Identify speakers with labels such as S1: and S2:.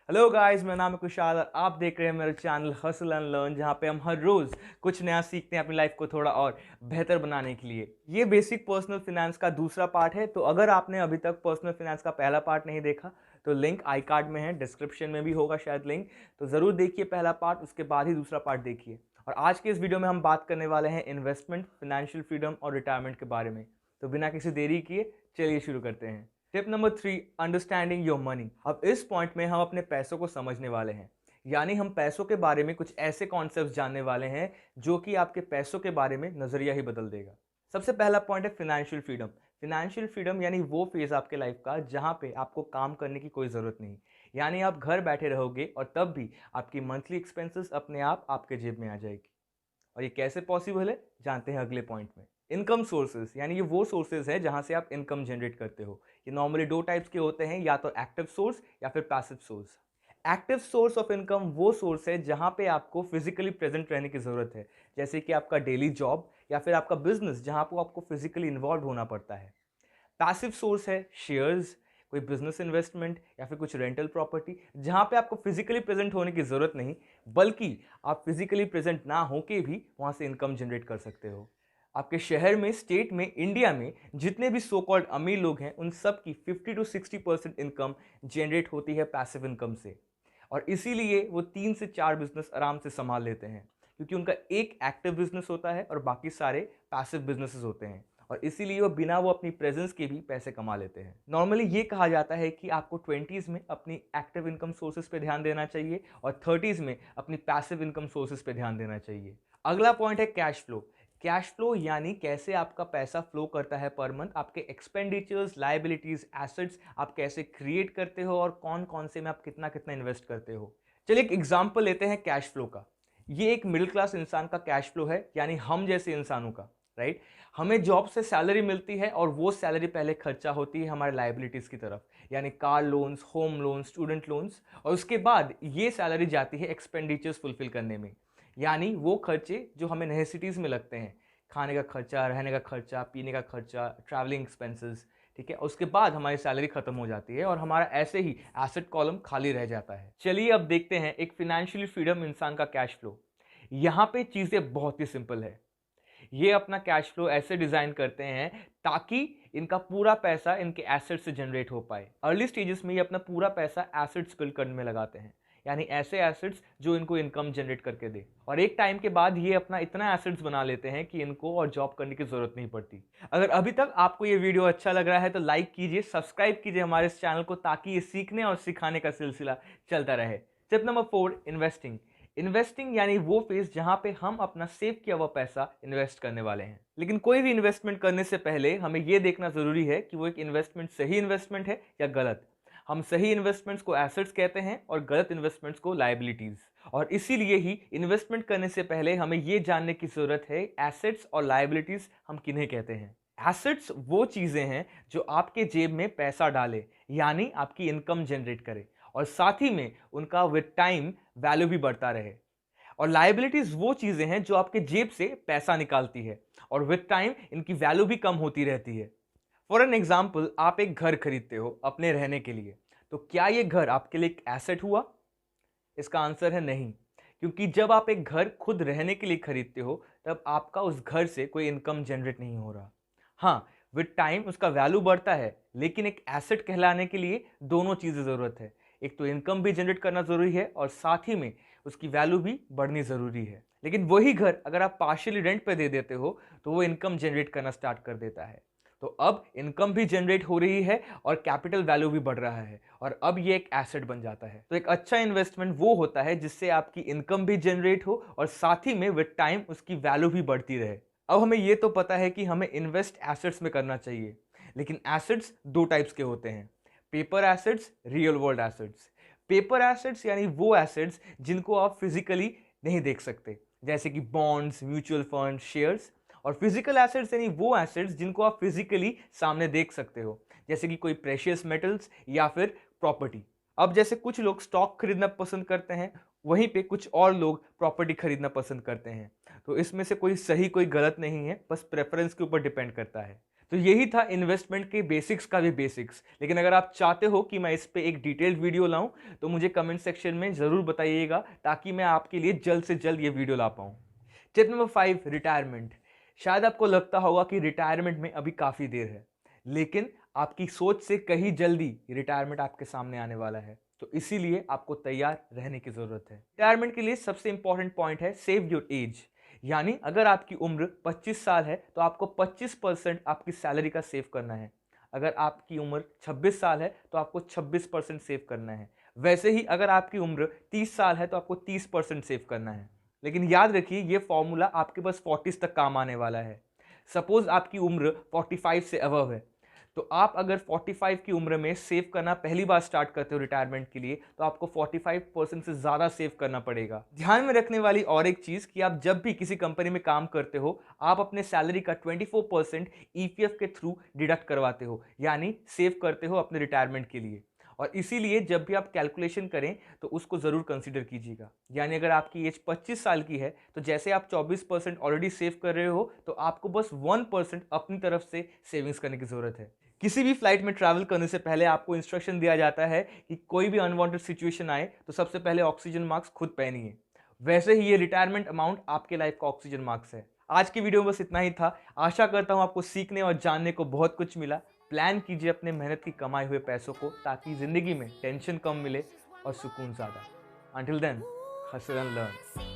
S1: Hello guys, मेरा नाम है कुशाल और आप देख रहे हैं मेरा चैनल हसल एंड लर्न, जहां पे हम हर रोज कुछ नया सीखते हैं अपनी लाइफ को थोड़ा और बेहतर बनाने के लिए। ये बेसिक पर्सनल फिनेंस का दूसरा पार्ट है। तो अगर आपने अभी तक पर्सनल फिनेंस का पहला पार्ट नहीं देखा तो लिंक आई कार्ड में है, डिस्क्रिप्शन में भी होगा शायद लिंक। तो ज़रूर देखिए पहला पार्ट, उसके बाद ही दूसरा पार्ट देखिए। और आज के इस वीडियो में हम बात करने वाले हैं इन्वेस्टमेंट, फाइनेंशियल फ्रीडम और रिटायरमेंट के बारे में। तो बिना किसी देरी किए चलिए शुरू करते हैं। Tip number 3, understanding your money. अब इस पॉइंट में हम अपने पैसों को समझने वाले हैं, यानी हम पैसों के बारे में कुछ ऐसे कॉन्सेप्ट जानने वाले हैं जो कि आपके पैसों के बारे में नजरिया ही बदल देगा। सबसे पहला पॉइंट है फिनेंशियल फ्रीडम। फिनेंशियल फ्रीडम यानी वो फेज आपके लाइफ का जहां पे आपको काम करने की कोई जरूरत नहीं, यानी आप घर बैठे रहोगे और तब भी आपकी मंथली एक्सपेंसेस अपने आप आपके जेब में आ जाएगी। और ये कैसे पॉसिबल है जानते हैं अगले पॉइंट में। इनकम सोर्सेज, यानी ये वो सोर्सेज है जहां से आप इनकम जनरेट करते हो। ये नॉर्मली दो टाइप्स के होते हैं, या तो एक्टिव सोर्स या फिर passive source. Active source of income वो सोर्स है जहां पे आपको फिजिकली प्रेजेंट रहने की जरूरत है, जैसे कि आपका डेली जॉब या फिर आपका बिजनेस जहां पर आपको फिजिकली इन्वॉल्व होना पड़ता है। पैसिव सोर्स है शेयर्स, कोई बिजनेस इन्वेस्टमेंट या फिर कुछ रेंटल प्रॉपर्टी, जहां पे आपको फिजिकली प्रेजेंट होने की जरूरत नहीं, बल्कि आप फिजिकली प्रेजेंट ना होके भी वहां से इनकम जनरेट कर सकते हो। आपके शहर में, स्टेट में, इंडिया में जितने भी सो कॉल्ड अमीर लोग हैं उन सब की 50 to 60% इनकम जनरेट होती है पैसिव इनकम से। और इसीलिए वो 3 से 4 बिजनेस आराम से संभाल लेते हैं, क्योंकि उनका एक एक्टिव बिजनेस होता है और बाकी सारे पैसिव बिजनेसेस होते हैं। और इसीलिए वो अपनी प्रेजेंस के भी पैसे कमा लेते हैं। नॉर्मली ये कहा जाता है कि आपको 20s में अपनी एक्टिव इनकम सोर्सेज पे ध्यान देना चाहिए और 30s में अपनी पैसिव इनकम सोर्सेज पे ध्यान देना चाहिए। अगला पॉइंट है कैश फ्लो। कैश फ्लो यानी कैसे आपका पैसा फ्लो करता है पर मंथ, आपके एक्सपेंडिचर्स, लाइबिलिटीज, एसेट्स आप कैसे क्रिएट करते हो और कौन कौन से में आप कितना कितना इन्वेस्ट करते हो। चलिए एक एग्जांपल लेते हैं कैश फ्लो का। ये एक मिडिल क्लास इंसान का कैश फ्लो है, यानी हम जैसे इंसानों का, राइट। हमें जॉब से सैलरी मिलती है और वो सैलरी पहले खर्चा होती है हमारे लाइबिलिटीज की तरफ, यानी car loans, home loans, student loans. और उसके बाद ये सैलरी जाती है एक्सपेंडिचर्स फुलफिल करने में, यानी वो खर्चे जो हमें नेसेसिटीज में लगते हैं, खाने का खर्चा, रहने का खर्चा, पीने का खर्चा, ट्रैवलिंग एक्सपेंसेस। ठीक है, उसके बाद हमारी सैलरी खत्म हो जाती है और हमारा ऐसे ही एसेट कॉलम खाली रह जाता है। चलिए अब देखते हैं एक फाइनेंशियली फ्रीडम इंसान का कैश फ्लो। यहाँ पे चीजें बहुत ही सिंपल है। ये अपना कैश फ्लो ऐसे डिजाइन करते हैं ताकि इनका पूरा पैसा इनके एसेट से जनरेट हो पाए। अर्ली स्टेजेस में ये अपना पूरा पैसा एसेट्स बिल्ड करने में लगाते हैं, यानी ऐसे एसेट्स जो इनको इनकम जनरेट करके दे। और एक टाइम के बाद ये अपना इतना एसेट्स बना लेते हैं कि इनको और जॉब करने की जरूरत नहीं पड़ती। अगर अभी तक आपको ये वीडियो अच्छा लग रहा है तो लाइक कीजिए, सब्सक्राइब कीजिए हमारे इस चैनल को, ताकि ये सीखने और सिखाने का सिलसिला चलता रहे। Tip number 4, investing. इन्वेस्टिंग यानी वो फेज जहां पे हम अपना सेव किया हुआ पैसा इन्वेस्ट करने वाले हैं। लेकिन कोई भी इन्वेस्टमेंट करने से पहले हमें यह देखना जरूरी है कि वो एक इन्वेस्टमेंट सही इन्वेस्टमेंट है या गलत। हम सही इन्वेस्टमेंट्स को एसेट्स कहते हैं और गलत इन्वेस्टमेंट्स को लाइबिलिटीज। और इसीलिए ही इन्वेस्टमेंट करने से पहले हमें यह जानने की जरूरत है एसेट्स और लाइबिलिटीज हम किन्हें कहते हैं। एसेट्स वो चीजें हैं जो आपके जेब में पैसा डाले, यानी आपकी इनकम जनरेट करे, और साथ ही में उनका विद टाइम वैल्यू भी बढ़ता रहे। और लाइबिलिटीज वो चीजें हैं जो आपके जेब से पैसा निकालती है और विद टाइम इनकी वैल्यू भी कम होती रहती है। फॉर एन एग्जाम्पल, आप एक घर खरीदते हो अपने रहने के लिए, तो क्या ये घर आपके लिए एक एसेट हुआ? इसका आंसर है नहीं, क्योंकि जब आप एक घर खुद रहने के लिए खरीदते हो तब आपका उस घर से कोई इनकम जनरेट नहीं हो रहा। हाँ, विद टाइम उसका वैल्यू बढ़ता है, लेकिन एक एसेट कहलाने के लिए दोनों चीजें जरूरत है। एक तो इनकम भी जनरेट करना जरूरी है और साथ ही में उसकी वैल्यू भी बढ़नी जरूरी है। लेकिन वही घर अगर आप पार्शियली रेंट पे दे देते हो तो वो इनकम जनरेट करना स्टार्ट कर देता है। तो अब इनकम भी जनरेट हो रही है और कैपिटल वैल्यू भी बढ़ रहा है, और अब ये एक एसेट बन जाता है। तो एक अच्छा इन्वेस्टमेंट वो होता है जिससे आपकी इनकम भी जनरेट हो और साथ ही में विद टाइम उसकी वैल्यू भी बढ़ती रहे। अब हमें ये तो पता है कि हमें इन्वेस्ट एसेट्स में करना चाहिए, लेकिन एसेट्स दो टाइप्स के होते हैं, paper assets, real world assets. Paper assets यानी वो एसेट्स जिनको आप फिजिकली नहीं देख सकते, जैसे कि बॉन्ड्स, म्यूचुअल फंड, शेयर्स। और फिजिकल एसेट्स यानी वो एसेट्स जिनको आप फिजिकली सामने देख सकते हो, जैसे कि कोई प्रेशियस मेटल्स या फिर प्रॉपर्टी। अब जैसे कुछ लोग स्टॉक खरीदना पसंद करते हैं, वहीं पे कुछ और लोग प्रॉपर्टी खरीदना पसंद करते हैं। तो इसमें से कोई सही कोई गलत नहीं है, बस प्रेफरेंस के ऊपर डिपेंड करता है। तो यही था इन्वेस्टमेंट के बेसिक्स का भी बेसिक्स। लेकिन अगर आप चाहते हो कि मैं इस पे एक डिटेल्ड वीडियो लाऊं तो मुझे कमेंट सेक्शन में ज़रूर बताइएगा, ताकि मैं आपके लिए जल्द से जल्द ये वीडियो ला पाऊं। Tip number 5, retirement. शायद आपको लगता होगा कि रिटायरमेंट में अभी काफ़ी देर है, लेकिन आपकी सोच से कहीं जल्दी रिटायरमेंट आपके सामने आने वाला है। तो इसीलिए आपको तैयार रहने की ज़रूरत है। रिटायरमेंट के लिए सबसे इंपॉर्टेंट पॉइंट है सेव योर एज। यानी अगर आपकी उम्र 25 साल है तो आपको 25% आपकी सैलरी का सेव करना है। अगर आपकी उम्र 26 साल है तो आपको 26% सेव करना है। वैसे ही अगर आपकी उम्र 30 साल है तो आपको 30% सेव करना है। लेकिन याद रखिए, ये फॉर्मूला आपके बस 40 तक काम आने वाला है। सपोज आपकी उम्र 45 से अबव है, तो आप अगर 45 की उम्र में सेव करना पहली बार स्टार्ट करते हो रिटायरमेंट के लिए, तो आपको 45% से ज़्यादा सेव करना पड़ेगा। ध्यान में रखने वाली और एक चीज़ कि आप जब भी किसी कंपनी में काम करते हो, आप अपने सैलरी का 24% ईपीएफ के थ्रू डिडक्ट करवाते हो, यानी सेव करते हो अपने रिटायरमेंट के लिए। और इसीलिए जब भी आप कैलकुलेशन करें तो उसको ज़रूर कंसीडर कीजिएगा। यानी अगर आपकी एज 25 साल की है तो जैसे आप 24% ऑलरेडी सेव कर रहे हो, तो आपको बस 1% अपनी तरफ से सेविंग्स करने की ज़रूरत है। किसी भी फ्लाइट में ट्रैवल करने से पहले आपको इंस्ट्रक्शन दिया जाता है कि कोई भी अनवांटेड सिचुएशन आए तो सबसे पहले ऑक्सीजन मास्क खुद पहनिए। वैसे ही ये रिटायरमेंट अमाउंट आपके लाइफ का ऑक्सीजन मास्क है। आज की वीडियो में बस इतना ही था। आशा करता हूँ आपको सीखने और जानने को बहुत कुछ मिला। प्लान कीजिए अपने मेहनत की कमाए हुए पैसों को, ताकि ज़िंदगी में टेंशन कम मिले और सुकून ज़्यादा। Until then, hustle and learn.